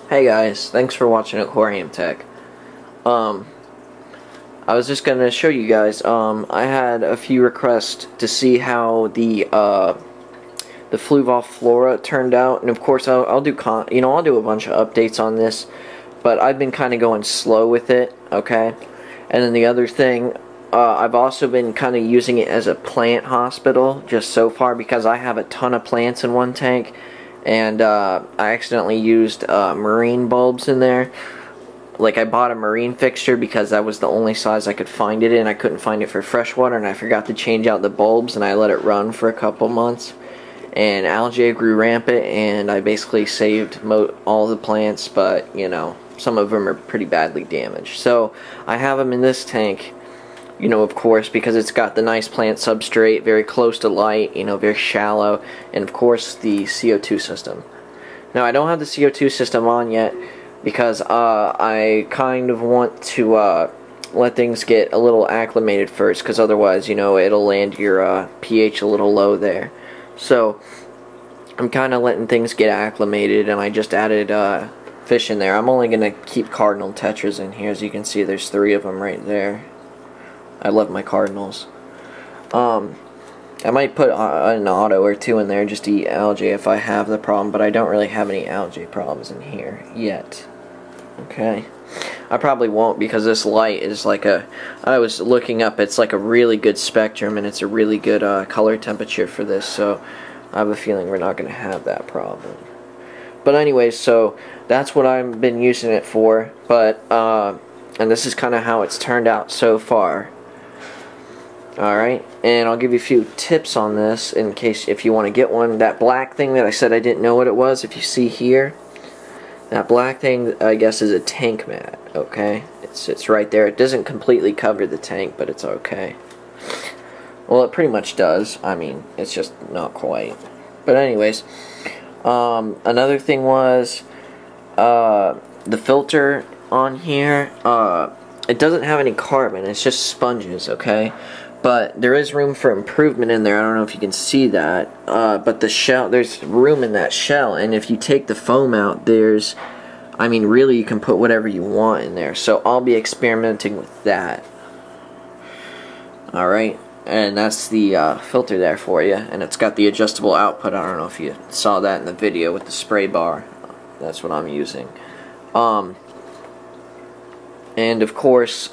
Hey guys, thanks for watching Aquarium Tech. I was just gonna show you guys, I had a few requests to see how the Fluval Flora turned out, and of course I'll do a bunch of updates on this, but I've been kind of going slow with it, okay? And then the other thing, I've also been kind of using it as a plant hospital just so far because I have a ton of plants in one tank, and I accidentally used marine bulbs in there. Like, I bought a marine fixture because that was the only size I could find it in. I couldn't find it for freshwater, and I forgot to change out the bulbs, and I let it run for a couple months. And algae grew rampant, and I basically saved all the plants, but, you know, some of them are pretty badly damaged. So, I have them in this tank, you know, of course, because it's got the nice plant substrate, very close to light, you know, very shallow, and of course, the CO2 system. Now, I don't have the CO2 system on yet, because I kind of want to let things get a little acclimated first, because otherwise, you know, it'll land your pH a little low there. So I'm kind of letting things get acclimated, and I just added fish in there. I'm only going to keep cardinal tetras in here. As you can see, there's 3 of them right there. I love my cardinals. I might put an auto or 2 in there just to eat algae if I have the problem, but I don't really have any algae problems in here yet. Okay. I probably won't, because this light is like I was looking up, it's like a really good spectrum, and it's a really good color temperature for this, so I have a feeling we're not going to have that problem. But anyways, so that's what I've been using it for, but, and this is kind of how it's turned out so far. Alright, and I'll give you a few tips on this in case if you want to get one. That black thing that I said I didn't know what it was, if you see here, that black thing I guess is a tank mat, okay? It's right there. It doesn't completely cover the tank, but it's okay. Well, it pretty much does. I mean, it's just not quite. But anyways, another thing was the filter on here, it doesn't have any carbon, it's just sponges, okay? But there is room for improvement in there. I don't know if you can see that, but the shell, there's room in that shell, and if you take the foam out, there's, I mean, really you can put whatever you want in there. So I'll be experimenting with that. Alright, and that's the filter there for you, and it's got the adjustable output. I don't know if you saw that in the video with the spray bar. That's what I'm using. And of course,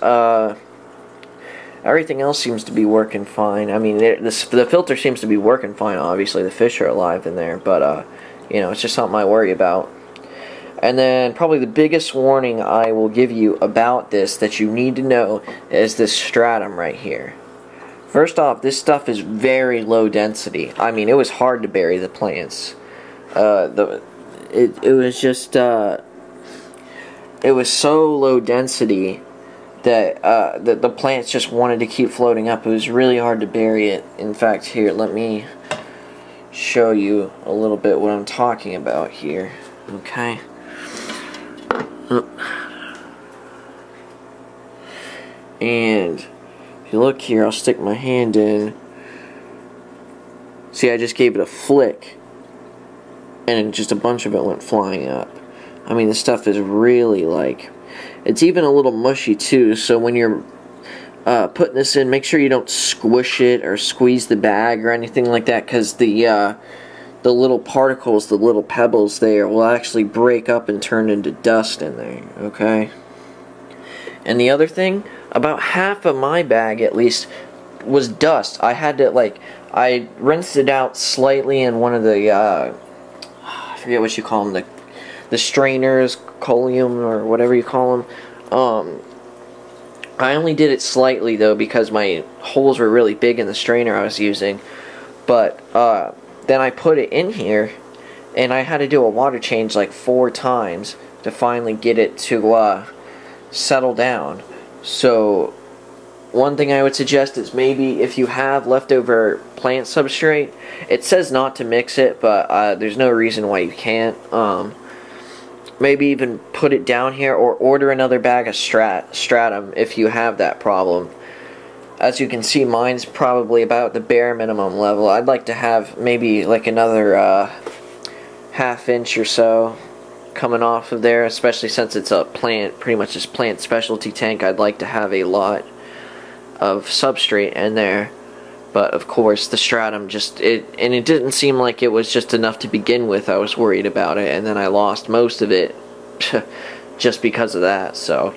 everything else seems to be working fine. I mean, the filter seems to be working fine. Obviously, the fish are alive in there, but you know, it's just something I worry about. And then probably the biggest warning I will give you about this that you need to know is this stratum right here. First off, this stuff is very low density. I mean, it was hard to bury the plants. It was just it was so low density that the plants just wanted to keep floating up. It was really hard to bury it. In fact, here, let me show you a little bit what I'm talking about here. Okay. And if you look here, I'll stick my hand in. See, I just gave it a flick, and just a bunch of it went flying up. I mean, this stuff is really, like, it's even a little mushy too, so when you're putting this in, make sure you don't squish it or squeeze the bag or anything like that, because the little particles, the little pebbles there, will actually break up and turn into dust in there, okay? And the other thing, about half of my bag at least was dust. I had to, like, I rinsed it out slightly in one of the, I forget what you call them, the strainers, column, or whatever you call them. I only did it slightly though because my holes were really big in the strainer I was using. But then I put it in here, and I had to do a water change like 4 times to finally get it to settle down. So one thing I would suggest is maybe if you have leftover plant substrate, it says not to mix it, but there's no reason why you can't. Maybe even put it down here, or order another bag of stratum if you have that problem. As you can see, mine's probably about the bare minimum level. I'd like to have maybe like another ½ inch or so coming off of there, especially since it's a plant, pretty much this plant specialty tank. I'd like to have a lot of substrate in there, but of course the stratum it didn't seem like it was just enough to begin with. I was worried about it, and then I lost most of it just because of that. So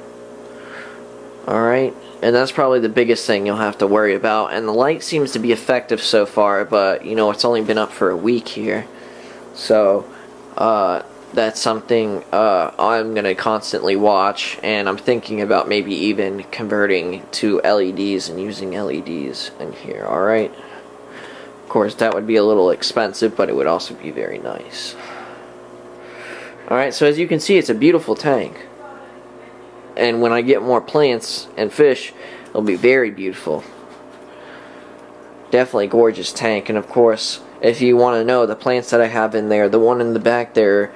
alright, and that's probably the biggest thing you'll have to worry about. And the light seems to be effective so far, but you know, it's only been up for a week here, so that's something I'm going to constantly watch, and I'm thinking about maybe even converting to LEDs and using LEDs in here. Alright, of course that would be a little expensive, but it would also be very nice. Alright, so as you can see, it's a beautiful tank, and when I get more plants and fish, it'll be very beautiful. Definitely gorgeous tank. And of course, if you want to know the plants that I have in there, the one in the back there,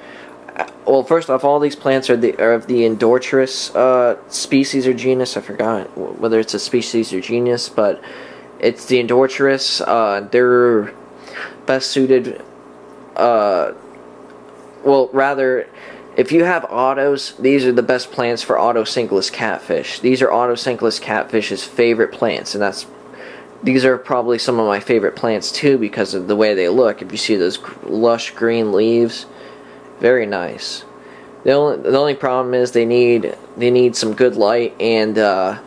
well, first off, all these plants are of the Endorchis species or genus. I forgot whether it's a species or genus, but it's the Endorchis. They're best suited, well, rather, if you have autos, these are the best plants for autosynchronous catfish. These are autosynchronous catfish's favorite plants, and these are probably some of my favorite plants too because of the way they look. If you see those lush green leaves, very nice. The only problem is they need some good light, and they're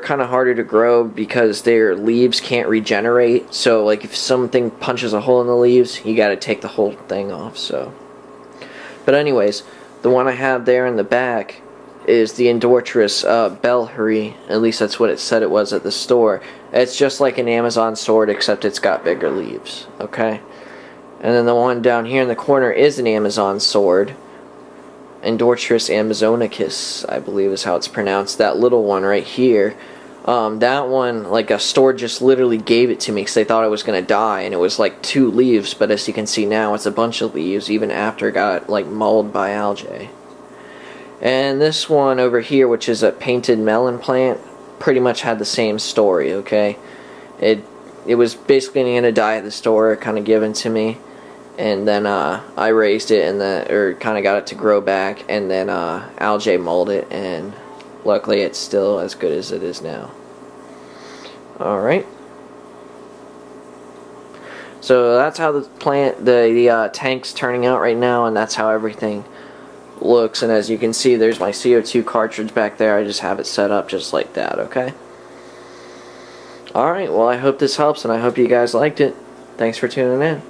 kind of harder to grow because their leaves can't regenerate. So like if something punches a hole in the leaves, you got to take the whole thing off. So, but anyways, the one I have there in the back is the Endorchis Bellhuri. At least that's what it said it was at the store. It's just like an Amazon sword, except it's got bigger leaves. Okay. And then the one down here in the corner is an Amazon sword. Endorchis amazonicus, I believe is how it's pronounced. That little one right here. That one, like a store just literally gave it to me because they thought I was going to die. And it was like 2 leaves. But as you can see now, it's a bunch of leaves, even after it got like mauled by algae. And this one over here, which is a painted melon plant, pretty much had the same story, okay? It was basically going to die at the store, kind of given to me. And then I raised it, or kind of got it to grow back, and then algae mauled it, and luckily it's still as good as it is now. Alright. So that's how the tank's turning out right now, and that's how everything looks. And as you can see, there's my CO2 cartridge back there. I just have it set up just like that, okay? Alright, well, I hope this helps, and I hope you guys liked it. Thanks for tuning in.